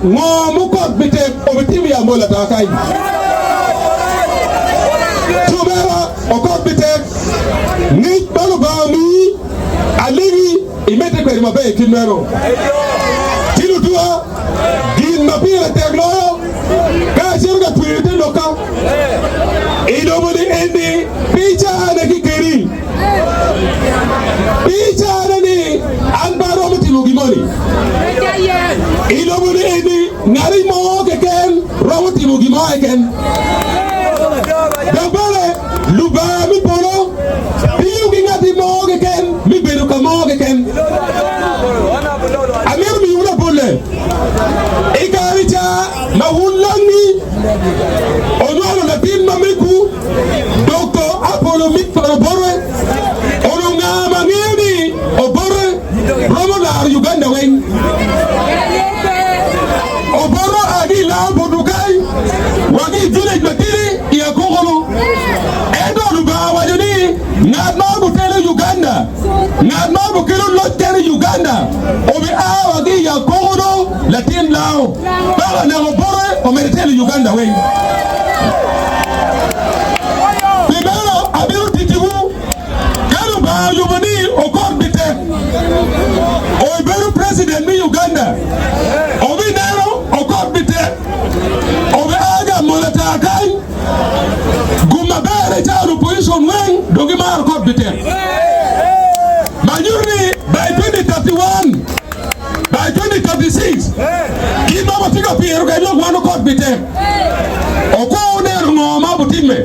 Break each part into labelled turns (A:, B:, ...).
A: ngomu kot Bitek obitimu ya Amolatar kai. Tumera okot Bitek ni balu baami aligi imete kwa mabe kinero. Tilu tua gin mapira tegloyo ka shirga tuirite loka. Idobudi endi picha ane kikeri. Picha ane anbaro mutilu gimoni. Idobudi endi ngari mo keken rawati mo gimoi ken. Dabale luba mi polo piu gingati mo keken mi beruka mo keken. Amir mi ula pole. Ikaricha mahulani onwalo na tin mamiku Dr. Apollo Mikfaro Borwe Olunga Mangini Obore Romolar Uganda Wing Oboro Adi Lambo Dukai Wagi Village Matiri Iakolo Edo Luba Wajuni Nadmabu Tele Uganda Nadmabu Kilo Lotere Uganda Obi Awagi Iakolo Latin Lao Bala Nabore Omeretele Uganda Wing Yubani okot Bitek Oiberu president mi Uganda Obi Nero okot Bitek Obi aga Amolatar kai Gumabere charu position weng Dogimara okot Bitek Majuri by 2031 by 2036 Kima mafika Pierre Gailo wano okot Bitek Oko Nero ngoma butime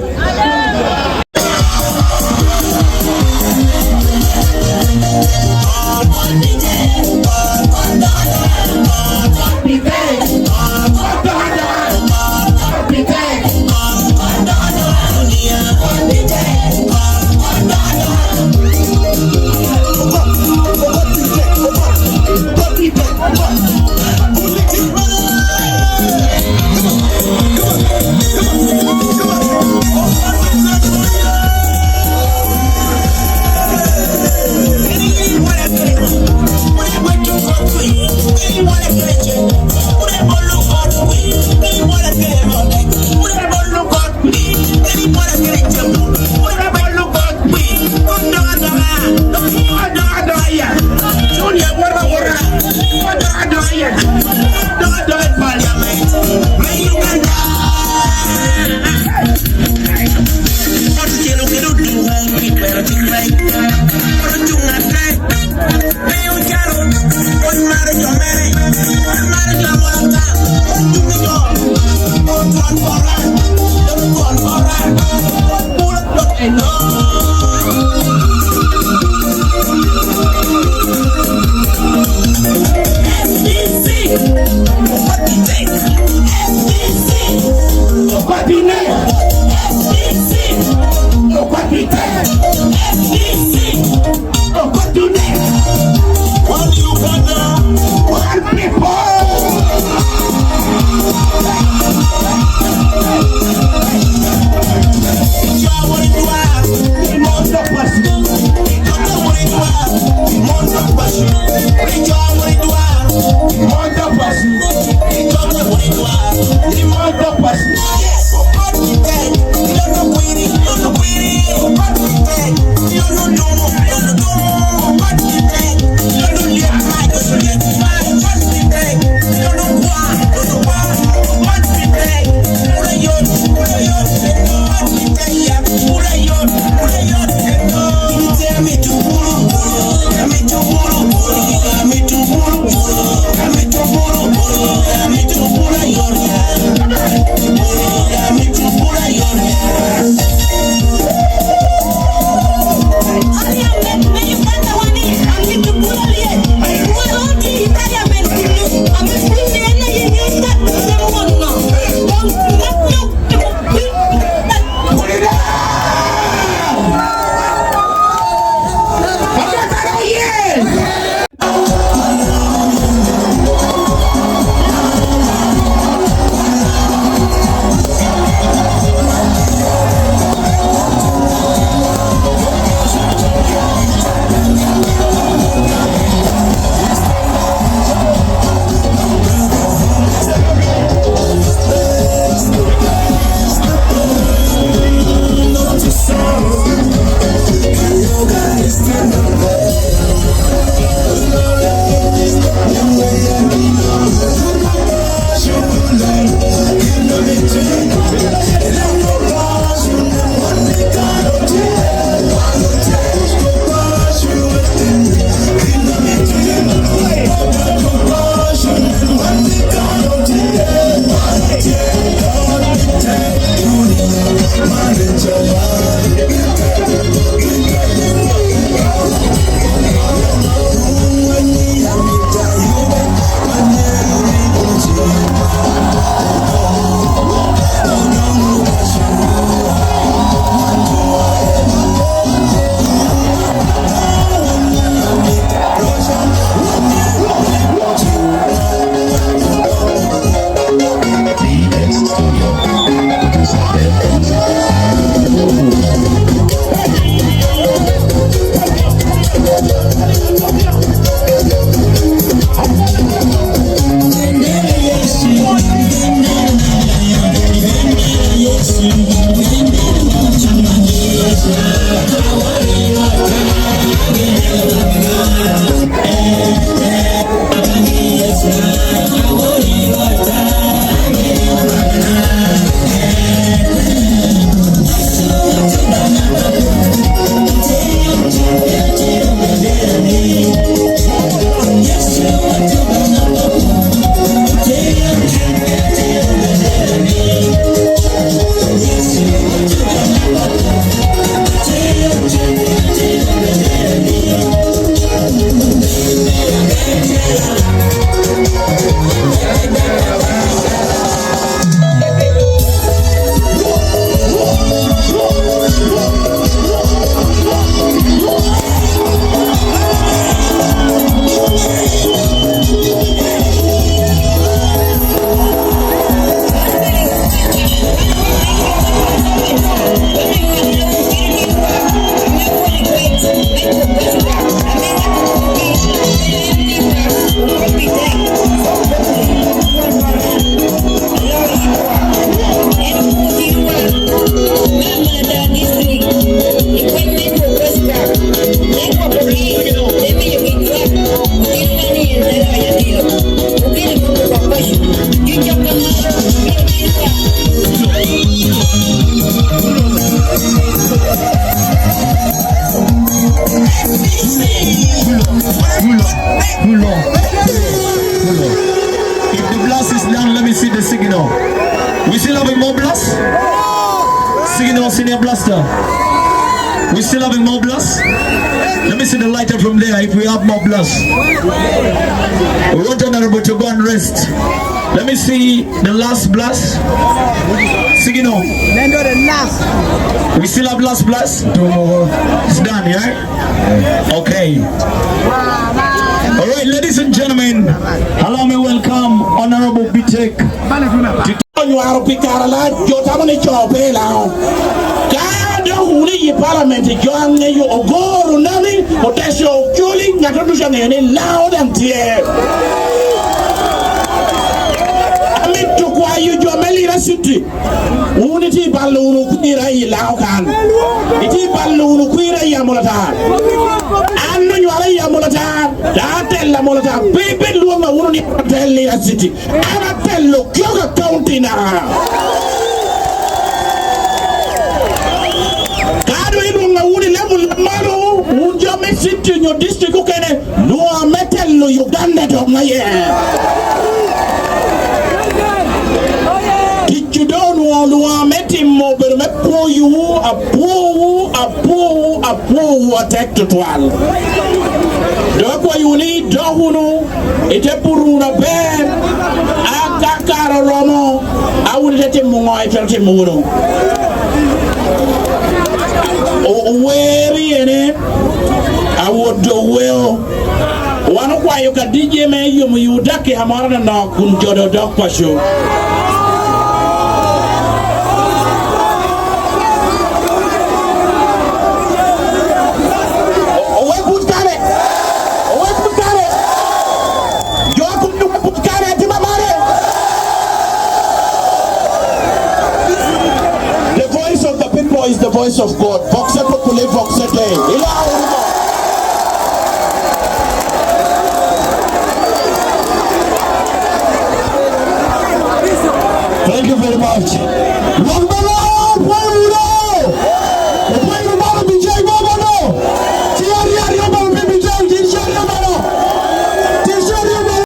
B: Me too.
A: If the blast is done, let me see the signal. We still having more blast? Signal, senior blaster. We still having more blast? Let me see the lighter from there if we have more blast. We want Honorable to go and rest. Let me see the last blast. Signal. We still have last blast? It's done, yeah? Okay. Alright, ladies and gentlemen, allow me welcome Honorable Bitek.
B: You are Picarala, Jotamani Chope now. God, who is Parliament, John, you go, Nani, Potential, Julie, Natural, loud and clear. I mean, to quiet you, Jomelina City. Unity Balloon, Quira, Laukan. It is Balloon, Quira, Amolatar. And you are Amolatar, that tell Amolatar, baby, Luma, Unity, tell City. And I tell you, Clock County now. Sit in your district, okay? No, metal, no Uganda, did you don't want to met him over me pour you a poor attack to 12. Dokwa you need Dohunu, Etepuruna bear, Akakara Romo. I would let him move. I felt him move. Where in it? I would do well. One of why you can DJ me, you duck Hamara na Kunjodo Dokwa show. The voice of the people is the voice of God. Voxe populi, voxe Dei. Thank you very much.